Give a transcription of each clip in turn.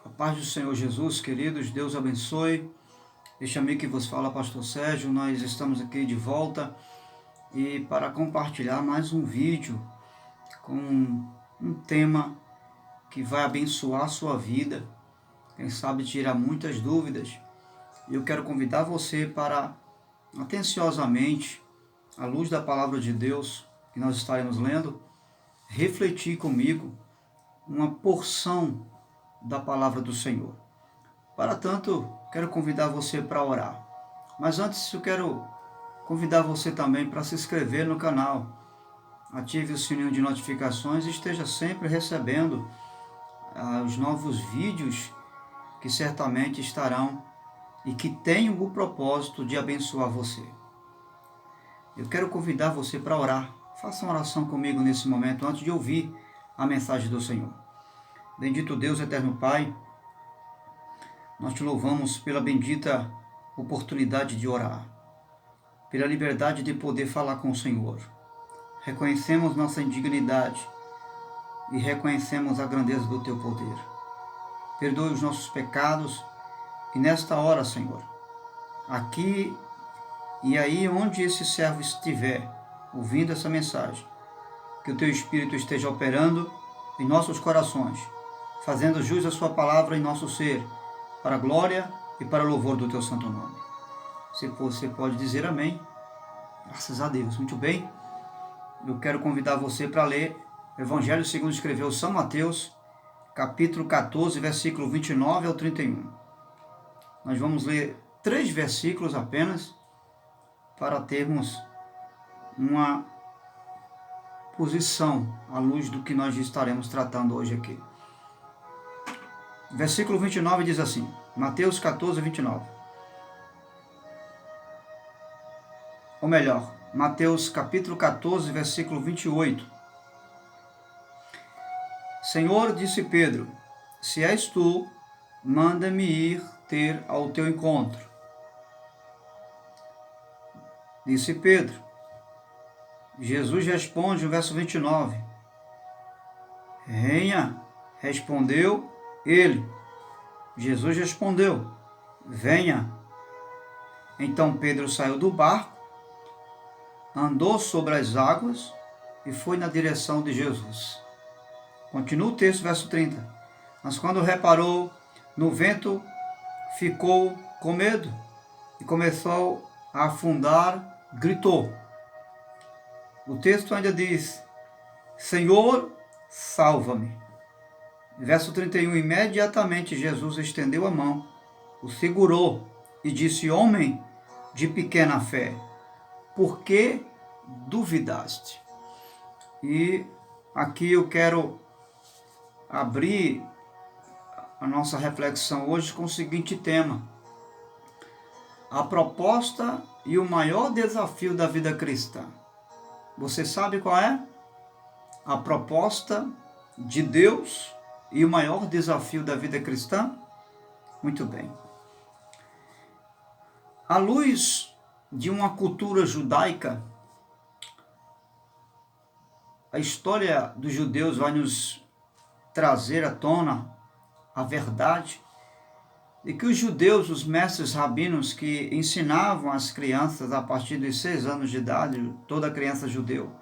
A paz do Senhor Jesus, queridos, Deus abençoe. Este amigo que vos fala, Pastor Sérgio, nós estamos aqui de volta e para compartilhar mais um vídeo com um tema que vai abençoar a sua vida, quem sabe tirar muitas dúvidas. E eu quero convidar você para, atenciosamente, à luz da palavra de Deus que nós estaremos lendo, refletir comigo uma porção da palavra do Senhor. Para tanto, quero convidar você para orar. Mas antes, eu quero convidar você também para se inscrever no canal. Ative o sininho de notificações e esteja sempre recebendo os novos vídeos que certamente estarão e que tenham o propósito de abençoar você. Eu quero convidar você para orar. Faça uma oração comigo nesse momento, antes de ouvir a mensagem do Senhor. Bendito Deus, eterno Pai, nós te louvamos pela bendita oportunidade de orar, pela liberdade de poder falar com o Senhor. Reconhecemos nossa indignidade e reconhecemos a grandeza do teu poder. Perdoe os nossos pecados e nesta hora, Senhor, aqui e aí onde esse servo estiver ouvindo essa mensagem, que o teu Espírito esteja operando em nossos corações, fazendo jus à sua palavra em nosso ser, para a glória e para o louvor do teu santo nome. Se você pode dizer amém, graças a Deus. Muito bem, eu quero convidar você para ler o Evangelho segundo escreveu São Mateus, capítulo 14, versículo 29 ao 31. Nós vamos ler 3 versículos apenas, para termos uma posição à luz do que nós estaremos tratando hoje aqui. Versículo 29 diz assim, Mateus 14, 29. Ou melhor, Mateus capítulo 14, versículo 28. Senhor, disse Pedro, se és tu, manda-me ir ter ao teu encontro. Disse Pedro. Jesus responde no verso 29. Venha, respondeu ele. Jesus respondeu, venha. Então Pedro saiu do barco, andou sobre as águas e foi na direção de Jesus. Continua o texto, verso 30. Mas quando reparou no vento, ficou com medo e começou a afundar, gritou. O texto ainda diz, Senhor, salva-me. Verso 31, imediatamente Jesus estendeu a mão, o segurou e disse, homem de pequena fé, por que duvidaste? E aqui eu quero abrir a nossa reflexão hoje com o seguinte tema, a proposta e o maior desafio da vida cristã. Você sabe qual é? A proposta de Deus e o maior desafio da vida cristã? Muito bem. À luz de uma cultura judaica, a história dos judeus vai nos trazer à tona a verdade de que os judeus, os mestres rabinos que ensinavam as crianças a partir dos 6 anos de idade, toda criança judeu,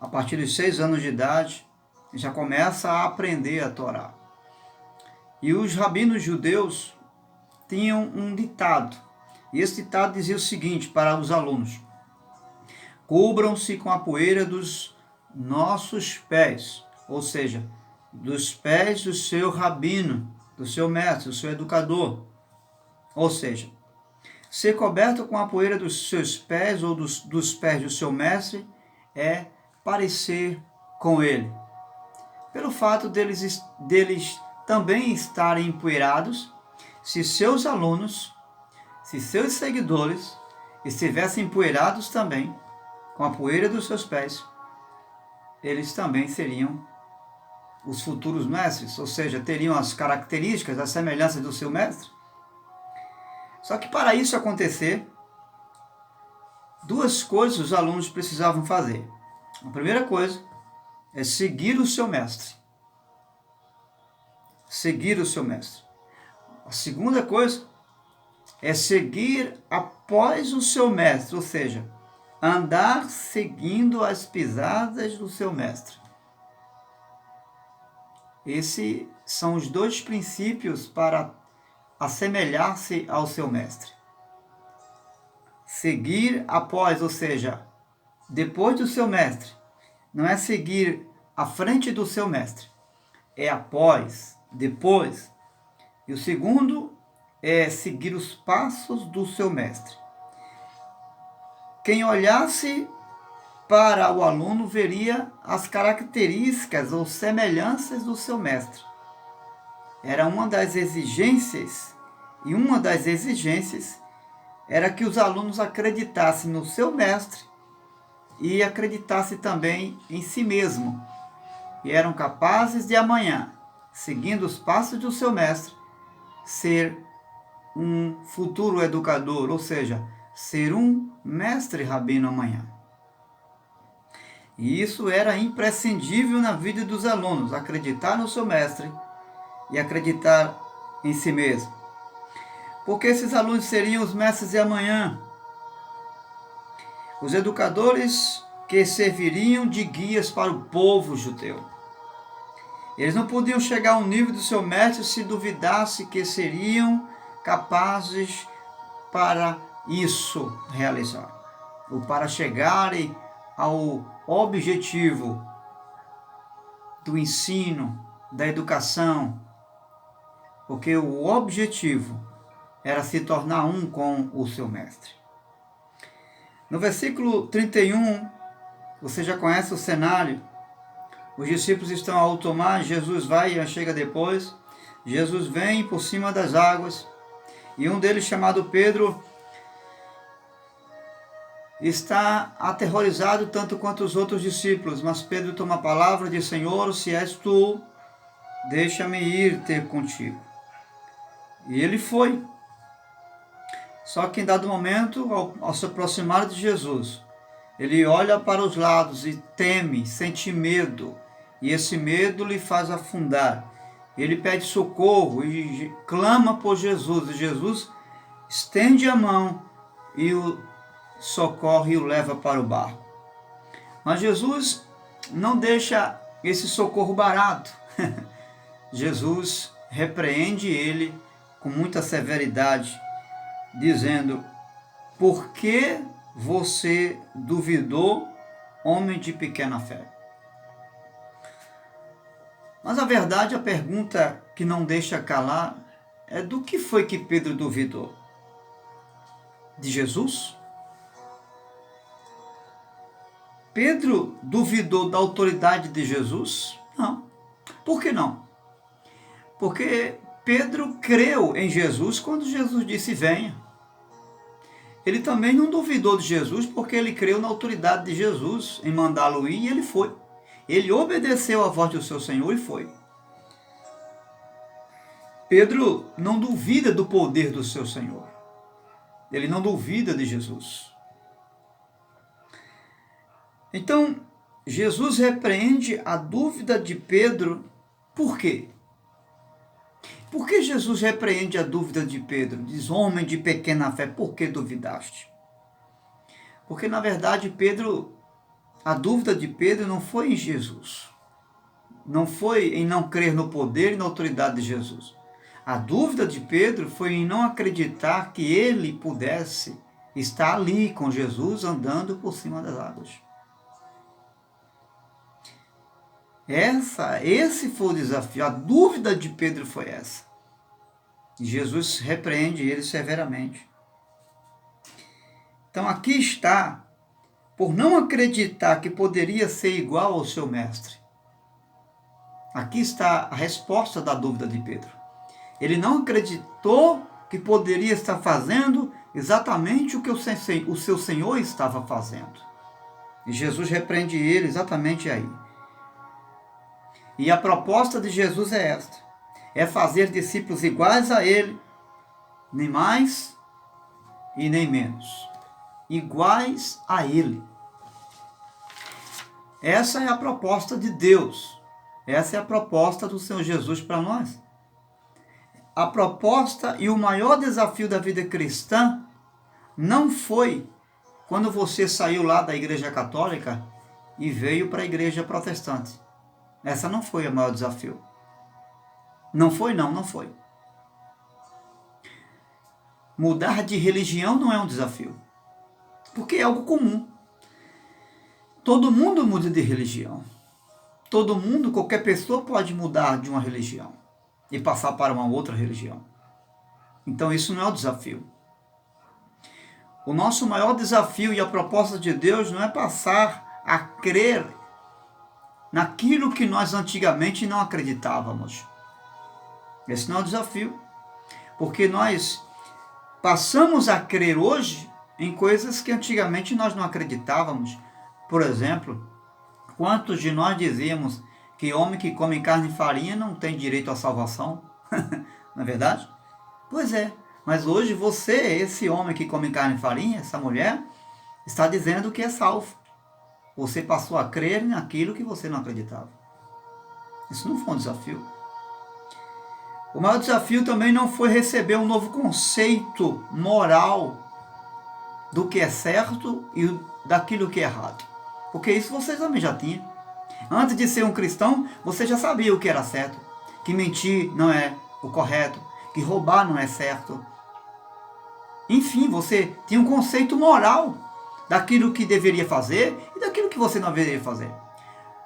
a partir dos 6 anos de idade, já começa a aprender a Torá. E os rabinos judeus tinham um ditado, e esse ditado dizia o seguinte para os alunos, cubram-se com a poeira dos nossos pés, ou seja, dos pés do seu rabino, do seu mestre, do seu educador. Ou seja, ser coberto com a poeira dos seus pés ou dos pés do seu mestre é parecer com ele. Pelo fato deles também estarem empoeirados, se seus alunos, se seus seguidores estivessem empoeirados também, com a poeira dos seus pés, eles também seriam os futuros mestres, ou seja, teriam as características, as semelhanças do seu mestre. Só que para isso acontecer, 2 coisas os alunos precisavam fazer. A primeira coisa é seguir o seu mestre. seguir o seu mestre. A segunda coisa é seguir após o seu mestre, ou seja, andar seguindo as pisadas do seu mestre. Esses são os dois princípios para assemelhar-se ao seu mestre. Seguir após, ou seja, depois do seu mestre. Não é seguir à frente do seu mestre. É após, depois. E o segundo é seguir os passos do seu mestre. Quem olhasse para o aluno veria as características ou semelhanças do seu mestre. Era uma das exigências, e uma das exigências era que os alunos acreditassem no seu mestre e acreditassem também em si mesmo. E eram capazes de amanhã, seguindo os passos do seu mestre, ser um futuro educador, ou seja, ser um mestre rabino amanhã. E isso era imprescindível na vida dos alunos, acreditar no seu mestre e acreditar em si mesmo. Porque esses alunos seriam os mestres de amanhã, os educadores que serviriam de guias para o povo judeu. Eles não podiam chegar ao nível do seu mestre se duvidasse que seriam capazes para isso realizar, ou para chegarem ao objetivo do ensino, da educação, porque o objetivo era se tornar um com o seu mestre. No versículo 31, você já conhece o cenário. Os discípulos estão ao alto mar, Jesus vai e chega depois. Jesus vem por cima das águas e um deles, chamado Pedro, está aterrorizado tanto quanto os outros discípulos. Mas Pedro toma a palavra e diz: Senhor, se és tu, deixa-me ir ter contigo. E ele foi. Só que em dado momento, ao se aproximar de Jesus, ele olha para os lados e teme, sente medo. E esse medo lhe faz afundar. Ele pede socorro e clama por Jesus. E Jesus estende a mão e o socorre e o leva para o barco. Mas Jesus não deixa esse socorro barato. Jesus repreende ele com muita severidade, dizendo: por que você duvidou, homem de pequena fé? Mas a verdade, a pergunta que não deixa calar é: do que foi que Pedro duvidou? De Jesus? Pedro duvidou da autoridade de Jesus? Não. Por que não? Porque Pedro creu em Jesus quando Jesus disse: venha. Ele também não duvidou de Jesus porque ele creu na autoridade de Jesus em mandá-lo ir, e ele foi. Ele obedeceu à voz do seu Senhor e foi. Pedro não duvida do poder do seu Senhor. Ele não duvida de Jesus. Então, Jesus repreende a dúvida de Pedro. Por quê? Por que Jesus repreende a dúvida de Pedro? Diz: homem de pequena fé, por que duvidaste? Porque, na verdade, a dúvida de Pedro não foi em Jesus. Não foi em não crer no poder e na autoridade de Jesus. A dúvida de Pedro foi em não acreditar que ele pudesse estar ali com Jesus andando por cima das águas. Esse foi o desafio. A dúvida de Pedro foi essa. E Jesus repreende ele severamente. Então aqui está, por não acreditar que poderia ser igual ao seu mestre. Aqui está a resposta da dúvida de Pedro. Ele não acreditou que poderia estar fazendo exatamente o que o seu Senhor estava fazendo. E Jesus repreende ele exatamente aí. E a proposta de Jesus é esta: é fazer discípulos iguais a ele, nem mais e nem menos. Iguais a ele. Essa é a proposta de Deus. Essa é a proposta do Senhor Jesus para nós. a proposta e o maior desafio da vida cristã não foi quando você saiu lá da igreja católica e veio para a igreja protestante. Essa não foi o maior desafio. Não foi, não foi. Mudar de religião não é um desafio, porque é algo comum. Todo mundo muda de religião. Todo mundo, qualquer pessoa pode mudar de uma religião e passar para uma outra religião. Então isso não é o desafio. O nosso maior desafio e a proposta de Deus não é passar a crer naquilo que nós antigamente não acreditávamos. Esse não é o desafio. Porque nós passamos a crer hoje em coisas que antigamente nós não acreditávamos. Por exemplo, quantos de nós dizíamos que homem que come carne e farinha não tem direito à salvação? Não é verdade? Pois é, mas hoje você, esse homem que come carne e farinha, essa mulher, está dizendo que é salvo. Você passou a crer naquilo que você não acreditava. Isso não foi um desafio. O maior desafio também não foi receber um novo conceito moral do que é certo e daquilo que é errado. Porque isso você também já tinha. Antes de ser um cristão, você já sabia o que era certo. Que mentir não é o correto. Que roubar não é certo. Enfim, você tinha um conceito moral daquilo que deveria fazer e daquilo que você não deveria fazer.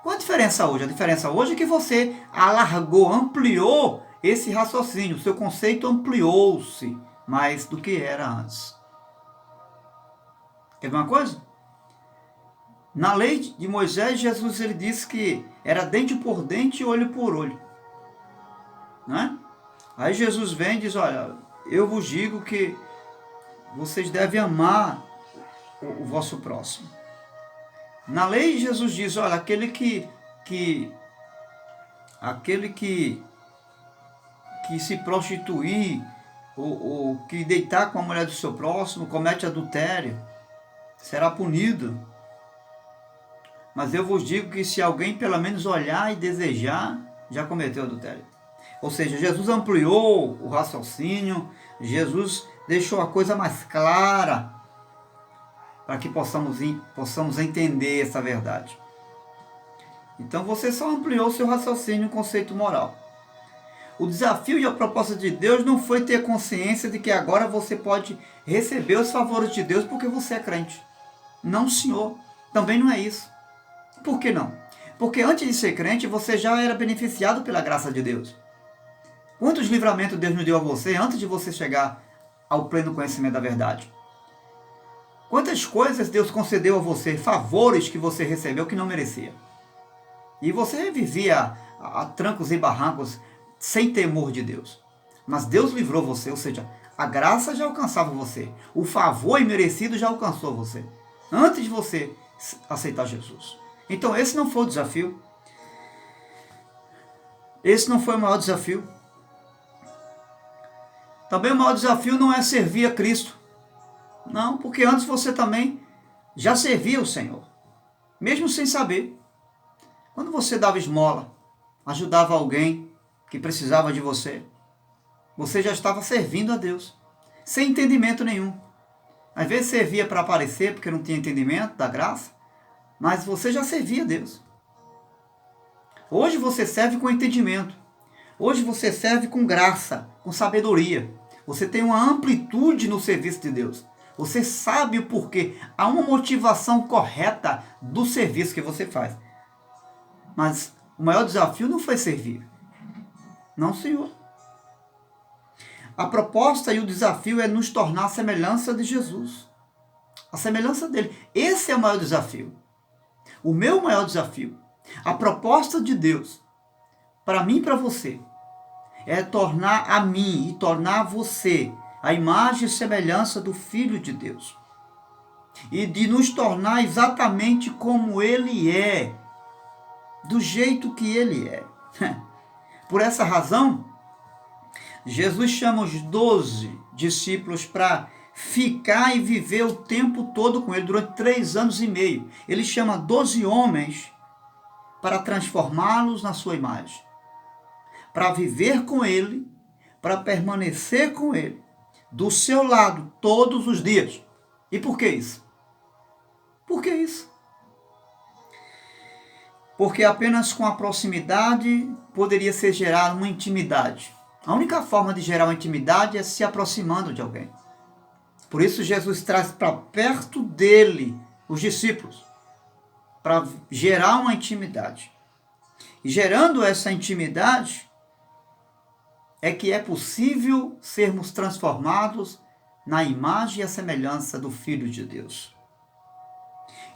Qual a diferença hoje? A diferença hoje é que você alargou, ampliou esse raciocínio. O seu conceito ampliou-se mais do que era antes. Quer ver uma coisa? Na lei de Moisés, Jesus ele disse que era dente por dente e olho por olho. Não é? Aí Jesus vem e diz, olha, eu vos digo que vocês devem amar o vosso próximo. Na lei, Jesus diz, olha, aquele que se prostituir ou que deitar com a mulher do seu próximo comete adultério, será punido. Mas eu vos digo que se alguém pelo menos olhar e desejar, já cometeu adultério. Ou seja, Jesus ampliou o raciocínio, Jesus deixou a coisa mais clara para que possamos entender essa verdade. Então você só ampliou seu raciocínio e conceito moral. O desafio e a proposta de Deus não foi ter consciência de que agora você pode receber os favores de Deus porque você é crente. Não, senhor. Também não é isso. Por que não? Porque antes de ser crente, você já era beneficiado pela graça de Deus. Quantos livramentos Deus nos deu a você antes de você chegar ao pleno conhecimento da verdade? Quantas coisas Deus concedeu a você, favores que você recebeu que não merecia? E você vivia a trancos e barrancos sem temor de Deus. Mas Deus livrou você, ou seja, a graça já alcançava você. O favor imerecido já alcançou você. Antes de você aceitar Jesus. Então esse não foi o desafio. Esse não foi o maior desafio. Também o maior desafio não é servir a Cristo. Não, porque antes você também já servia o Senhor. Mesmo sem saber. Quando você dava esmola, ajudava alguém que precisava de você, você já estava servindo a Deus. Sem entendimento nenhum. Às vezes servia para aparecer, porque não tinha entendimento da graça. Mas você já servia a Deus. Hoje você serve com entendimento. Hoje você serve com graça, com sabedoria. Você tem uma amplitude no serviço de Deus. Você sabe o porquê. Há uma motivação correta do serviço que você faz. Mas o maior desafio não foi servir. Não, Senhor. A proposta e o desafio é nos tornar a semelhança de Jesus. A semelhança dele. Esse é o maior desafio. O meu maior desafio. A proposta de Deus para mim e para você é tornar a mim e tornar a você a imagem e semelhança do Filho de Deus. E de nos tornar exatamente como Ele é. Do jeito que Ele é. Por essa razão, Jesus chama os 12 discípulos para ficar e viver o tempo todo com Ele, durante 3 anos e meio. Ele chama 12 homens para transformá-los na sua imagem. Para viver com Ele, para permanecer com Ele, do seu lado, todos os dias. E por que isso? Por que isso? Porque apenas com a proximidade poderia ser gerada uma intimidade. A única forma de gerar uma intimidade é se aproximando de alguém. Por isso Jesus traz para perto dele os discípulos, para gerar uma intimidade. E gerando essa intimidade, é que é possível sermos transformados na imagem e a semelhança do Filho de Deus.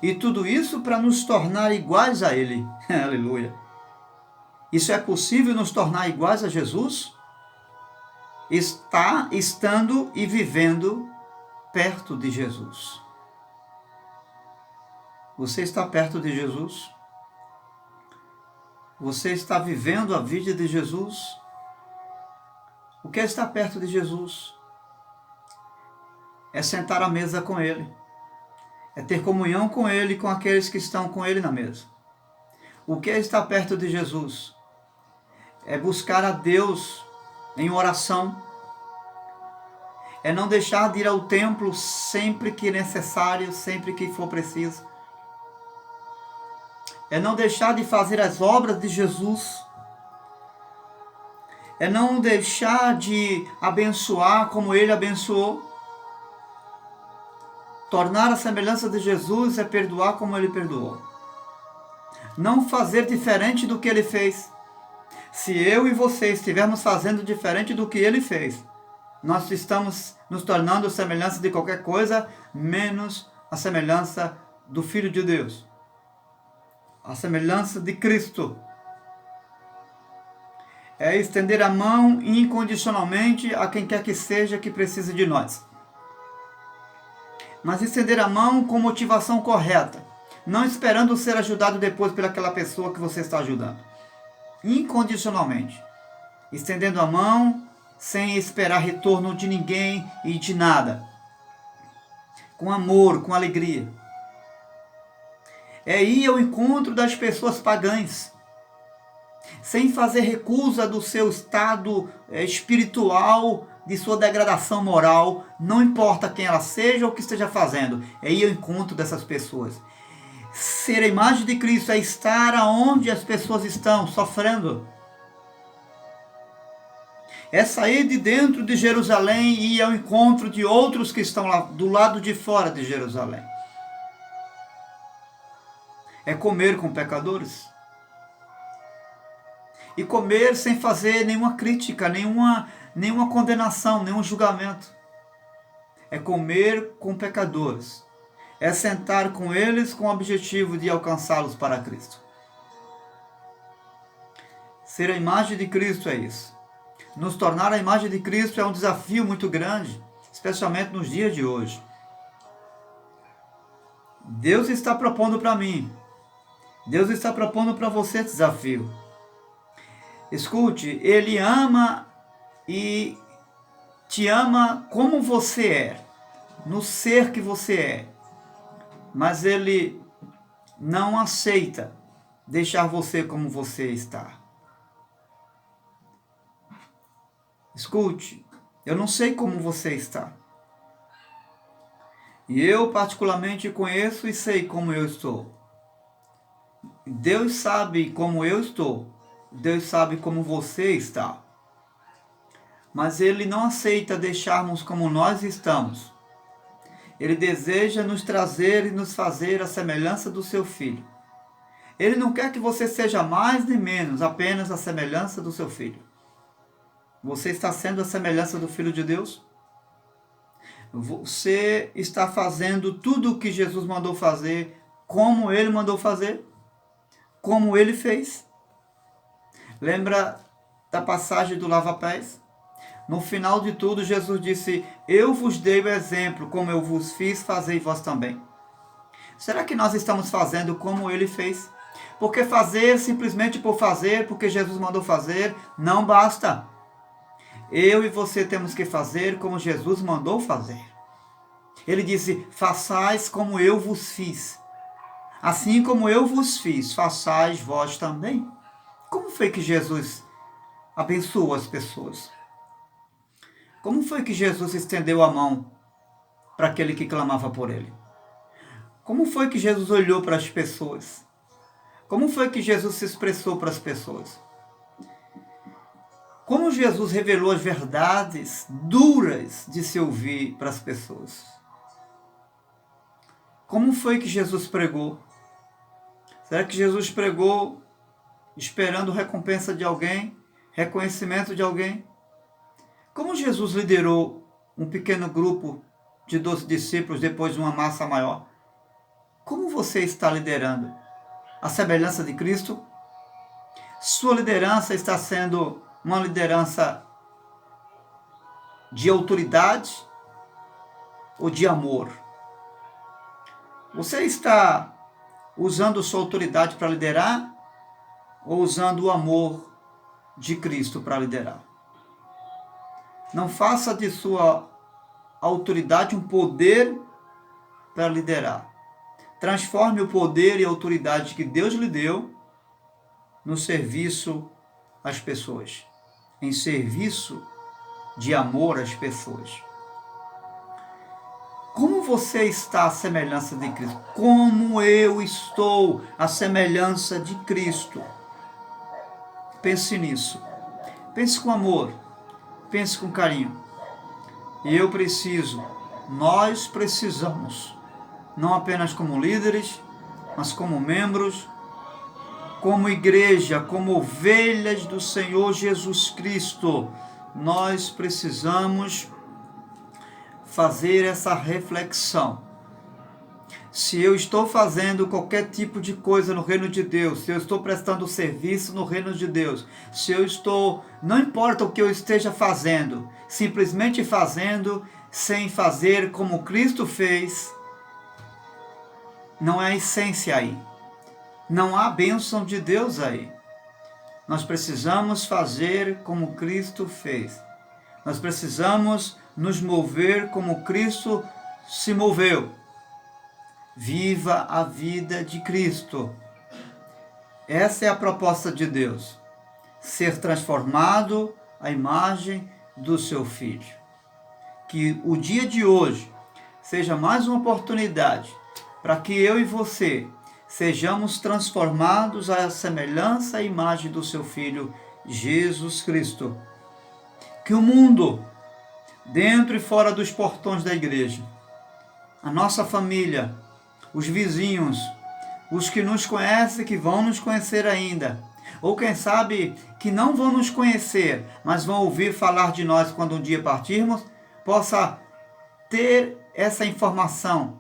E tudo isso para nos tornar iguais a Ele. Aleluia. Isso é possível nos tornar iguais a Jesus? Estando e vivendo perto de Jesus. Você está perto de Jesus? Você está vivendo a vida de Jesus? O que é estar perto de Jesus? É sentar à mesa com Ele. É ter comunhão com Ele e com aqueles que estão com Ele na mesa. O que é estar perto de Jesus? É buscar a Deus em oração. É não deixar de ir ao templo sempre que necessário, sempre que for preciso. É não deixar de fazer as obras de Jesus. É não deixar de abençoar como Ele abençoou. Tornar a semelhança de Jesus é perdoar como Ele perdoou. Não fazer diferente do que Ele fez. Se eu e você estivermos fazendo diferente do que Ele fez, nós estamos nos tornando semelhança de qualquer coisa, menos a semelhança do Filho de Deus. A semelhança de Cristo. É estender a mão incondicionalmente a quem quer que seja que precise de nós. Mas estender a mão com motivação correta, não esperando ser ajudado depois pelaquela pessoa que você está ajudando. Incondicionalmente. Estendendo a mão sem esperar retorno de ninguém e de nada. Com amor, com alegria. É ir ao encontro das pessoas pagãs, sem fazer recusa do seu estado espiritual, de sua degradação moral, não importa quem ela seja ou o que esteja fazendo, é ir ao encontro dessas pessoas. Ser a imagem de Cristo é estar aonde as pessoas estão, sofrendo. É sair de dentro de Jerusalém e ir ao encontro de outros que estão lá do lado de fora de Jerusalém. É comer com pecadores. E comer sem fazer nenhuma crítica, nenhuma condenação, nenhum julgamento. É comer com pecadores. É sentar com eles com o objetivo de alcançá-los para Cristo. Ser a imagem de Cristo é isso. Nos tornar a imagem de Cristo é um desafio muito grande, especialmente nos dias de hoje. Deus está propondo para mim. Deus está propondo para você esse desafio. Escute, Ele ama e te ama como você é, no ser que você é. Mas Ele não aceita deixar você como você está. Escute, eu não sei como você está. E eu particularmente conheço e sei como eu estou. Deus sabe como eu estou. Deus sabe como você está. Mas Ele não aceita deixarmos como nós estamos. Ele deseja nos trazer e nos fazer a semelhança do seu Filho. Ele não quer que você seja mais nem menos, apenas a semelhança do seu Filho. Você está sendo a semelhança do Filho de Deus? Você está fazendo tudo o que Jesus mandou fazer, como Ele mandou fazer? Como Ele fez? Lembra da passagem do lava-pés? No final de tudo, Jesus disse: eu vos dei o exemplo, como eu vos fiz, fazei vós também. Será que nós estamos fazendo como Ele fez? Porque fazer simplesmente por fazer, porque Jesus mandou fazer, não basta. Eu e você temos que fazer como Jesus mandou fazer. Ele disse: façais como eu vos fiz. Assim como eu vos fiz, façais vós também. Como foi que Jesus abençoou as pessoas? Como foi que Jesus estendeu a mão para aquele que clamava por ele? Como foi que Jesus olhou para as pessoas? Como foi que Jesus se expressou para as pessoas? Como Jesus revelou as verdades duras de se ouvir para as pessoas? Como foi que Jesus pregou? Será que Jesus pregou esperando recompensa de alguém? Reconhecimento de alguém? Como Jesus liderou um pequeno grupo de 12 discípulos depois de uma massa maior? Como você está liderando? A semelhança de Cristo? Sua liderança está sendo uma liderança de autoridade ou de amor? Você está usando sua autoridade para liderar ou usando o amor de Cristo para liderar? Não faça de sua autoridade um poder para liderar. Transforme o poder e a autoridade que Deus lhe deu no serviço às pessoas, em serviço de amor às pessoas. Como você está à semelhança de Cristo? Como eu estou à semelhança de Cristo? Pense nisso. Pense com amor. Pense com carinho. Eu preciso, nós precisamos, não apenas como líderes, mas como membros, como igreja, como ovelhas do Senhor Jesus Cristo, nós precisamos fazer essa reflexão. Se eu estou fazendo qualquer tipo de coisa no reino de Deus, se eu estou prestando serviço no reino de Deus, se eu estou, não importa o que eu esteja fazendo, simplesmente fazendo sem fazer como Cristo fez, não é a essência aí. Não há bênção de Deus aí. Nós precisamos fazer como Cristo fez. Nós precisamos nos mover como Cristo se moveu. Viva a vida de Cristo. Essa é a proposta de Deus. Ser transformado à imagem do seu Filho. Que o dia de hoje seja mais uma oportunidade para que eu e você sejamos transformados à semelhança e imagem do seu Filho, Jesus Cristo. Que o mundo, dentro e fora dos portões da igreja, a nossa família, os vizinhos, os que nos conhecem, que vão nos conhecer ainda, ou quem sabe que não vão nos conhecer, mas vão ouvir falar de nós quando um dia partirmos, possa ter essa informação.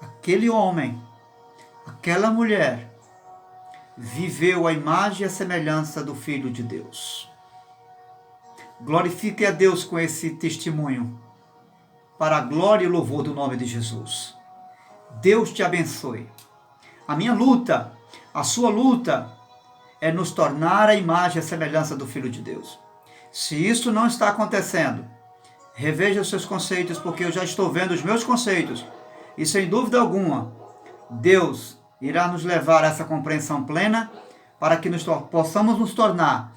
Aquele homem, aquela mulher, viveu a imagem e a semelhança do Filho de Deus. Glorifique a Deus com esse testemunho, para a glória e louvor do nome de Jesus. Deus te abençoe. A minha luta, a sua luta, é nos tornar a imagem e a semelhança do Filho de Deus. Se isso não está acontecendo, reveja os seus conceitos, porque eu já estou vendo os meus conceitos, e sem dúvida alguma, Deus irá nos levar a essa compreensão plena, para que possamos nos tornar,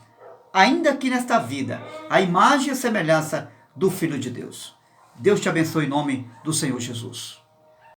ainda aqui nesta vida, a imagem e a semelhança do Filho de Deus. Deus te abençoe em nome do Senhor Jesus.